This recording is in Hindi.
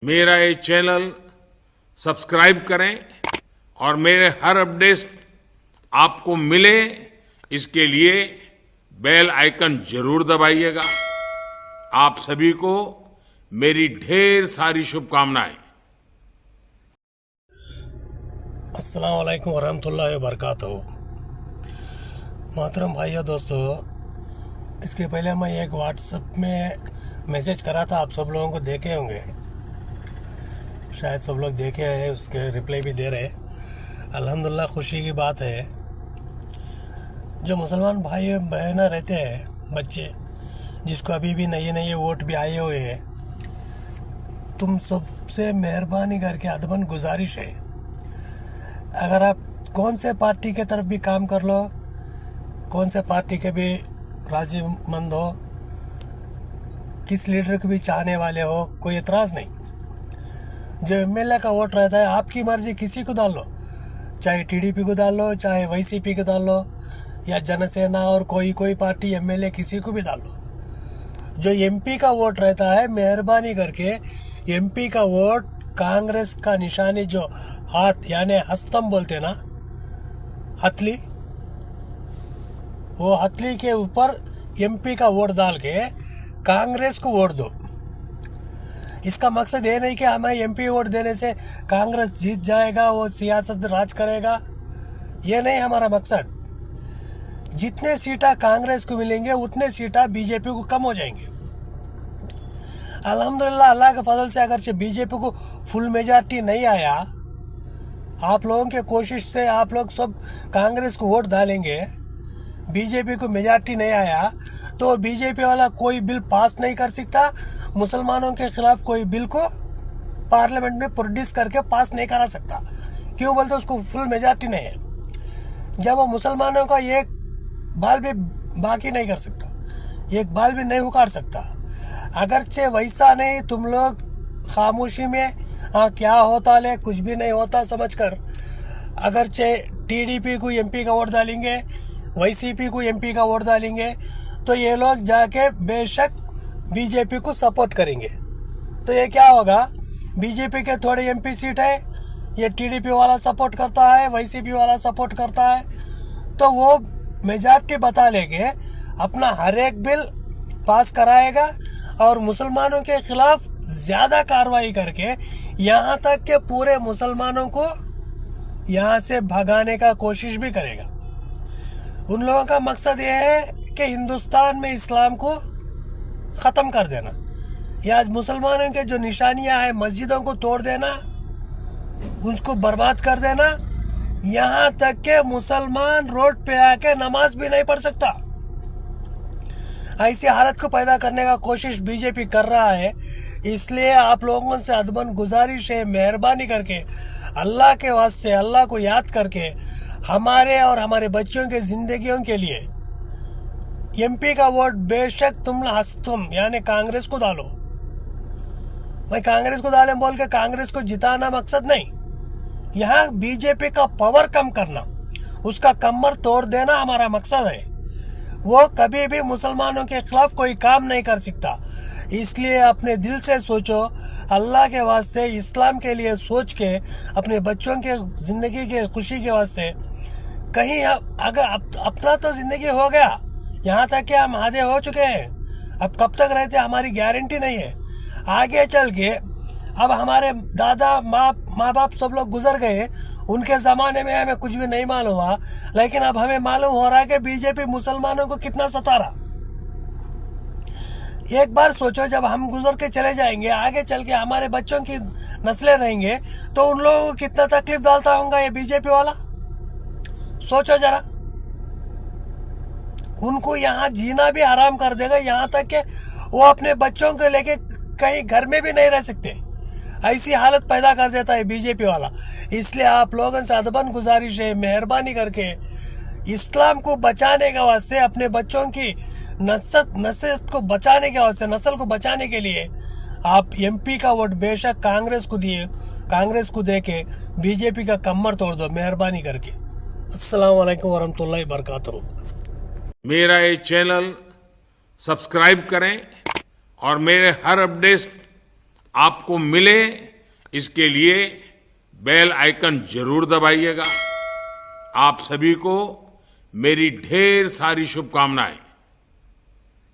मेरा ये चैनल सब्सक्राइब करें और मेरे हर अपडेट आपको मिले इसके लिए बेल आइकन जरूर दबाइएगा। आप सभी को मेरी ढेर सारी शुभकामनाएं। अस्सलाम वालेकुम वरहमतुल्लाहि वबरकातुहू। मोहतरम भाइयों दोस्तों, इसके पहले मैं एक व्हाट्सएप में मैसेज करा था, आप सब लोगों को देखे होंगे, शायद सब लोग देखे हैं, उसके रिप्लाई भी दे रहे हैं। अल्हम्दुलिल्लाह खुशी की बात है, जो मुसलमान भाई बहना रहते हैं, बच्चे जिसको अभी भी नए नए वोट भी आए हुए हैं, तुम सबसे मेहरबानी करके अदबन गुजारिश है, अगर आप कौन से पार्टी के तरफ भी काम कर लो, कौन से पार्टी के भी राजी मंद हो, किस लीडर को भी चाहने वाले हो, कोई एतराज़ नहीं। जो एमएलए का वोट रहता है, आपकी मर्जी, किसी को डाल लो, चाहे टीडीपी को डाल लो, चाहे वाईसीपी को डाल लो, या जनसेना और कोई पार्टी एमएलए किसी को भी डाल लो। जो एमपी का वोट रहता है, मेहरबानी करके एमपी का वोट कांग्रेस का निशानी, जो हाथ यानी हस्तम बोलते ना, हथली, वो हथली के ऊपर एमपी का वोट डाल के कांग्रेस को वोट दो। इसका मकसद ये नहीं कि हमें एमपी वोट देने से कांग्रेस जीत जाएगा, वो सियासत राज करेगा, ये नहीं हमारा मकसद। जितने सीटा कांग्रेस को मिलेंगे उतने सीटा बीजेपी को कम हो जाएंगे। अल्हम्दुलिल्लाह, अल्लाह के फजल से अगर से बीजेपी को फुल मेजॉरिटी नहीं आया, आप लोगों के कोशिश से आप लोग सब कांग्रेस को वोट डालेंगे, बीजेपी को मेजॉरिटी नहीं आया, तो बीजेपी वाला कोई बिल पास नहीं कर सकता, मुसलमानों के खिलाफ कोई बिल को पार्लियामेंट में प्रोड्यूस करके पास नहीं करा सकता। क्यों बोलते, उसको फुल मेजॉरिटी नहीं है। जब वो मुसलमानों का एक बाल भी बाकी नहीं कर सकता, एक बाल भी नहीं उखाड़ सकता। अगरचे वैसा नहीं, तुम लोग खामोशी में क्या होता ले, कुछ भी नहीं होता समझकर अगरचे टीडीपी को एमपी का वोट डालेंगे, वाईसीपी को एमपी का वोट डालेंगे, तो ये लोग जाके बेशक बीजेपी को सपोर्ट करेंगे। तो ये क्या होगा, बीजेपी के थोड़े एमपी सीट है, ये टीडीपी वाला सपोर्ट करता है, वाईसीपी वाला सपोर्ट करता है, तो वो मेजॉरिटी बता लेके अपना हर एक बिल पास कराएगा और मुसलमानों के खिलाफ ज्यादा कार्रवाई करके यहाँ तक के पूरे मुसलमानों को यहाँ से भगाने का कोशिश भी करेगा। उन लोगों का मकसद ये है कि हिंदुस्तान में इस्लाम को ख़त्म कर देना, या मुसलमानों के जो निशानियां हैं, मस्जिदों को तोड़ देना, उसको बर्बाद कर देना, यहाँ तक के मुसलमान रोड पे आके नमाज भी नहीं पढ़ सकता। ऐसी हालत को पैदा करने का कोशिश बीजेपी कर रहा है। इसलिए आप लोगों से अदबन गुजारिश है, मेहरबानी करके अल्लाह के वास्ते, अल्लाह को याद करके हमारे और हमारे बच्चों के जिंदगियों के लिए एमपी का वोट बेशक तुम हस्तम यानी कांग्रेस को डालो। भाई कांग्रेस को डालें बोल के कांग्रेस को जिताना मकसद नहीं, यहाँ बीजेपी का पावर कम करना, उसका कमर तोड़ देना हमारा मकसद है। वो कभी भी मुसलमानों के खिलाफ कोई काम नहीं कर सकता। इसलिए अपने दिल से सोचो, अल्लाह के वास्ते, इस्लाम के लिए सोच के, अपने बच्चों के जिंदगी के खुशी के वास्ते, कहीं अगर अपना तो जिंदगी हो गया, यहाँ तक कि हम आधे हो चुके हैं, अब कब तक रहते हमारी गारंटी नहीं है। आगे चल के अब हमारे दादा माँ बाप सब लोग गुजर गए, उनके ज़माने में हमें कुछ भी नहीं मालूम हुआ, लेकिन अब हमें मालूम हो रहा है कि बीजेपी मुसलमानों को कितना सता रहा। एक बार सोचो, जब हम गुजर के चले जाएंगे, आगे चल के हमारे बच्चों की नस्लें रहेंगे, तो उन लोगों को कितना तकलीफ डालता होगा ये बीजेपी वाला। सोचो जरा, उनको यहाँ जीना भी हराम कर देगा, यहाँ तक कि वो अपने बच्चों को लेके कहीं घर में भी नहीं रह सकते। ऐसी हालत पैदा कर देता है बीजेपी वाला। इसलिए आप लोगों से अदबन गुजारिश है, मेहरबानी करके इस्लाम को बचाने के वास्ते, अपने बच्चों की नस्ल को बचाने के वास्ते, नस्ल को बचाने के लिए आप एमपी का वोट बेशक कांग्रेस को दिए, कांग्रेस को दे के बीजेपी का कमर तोड़ दो, मेहरबानी करके। अस्सलाम वालेकुम वरहमतुल्लाहि वबरकातुहू। मेरा ये चैनल सब्सक्राइब करें और मेरे हर अपडेट आपको मिले, इसके लिए बेल आइकन जरूर दबाइएगा। आप सभी को मेरी ढेर सारी शुभकामनाएं।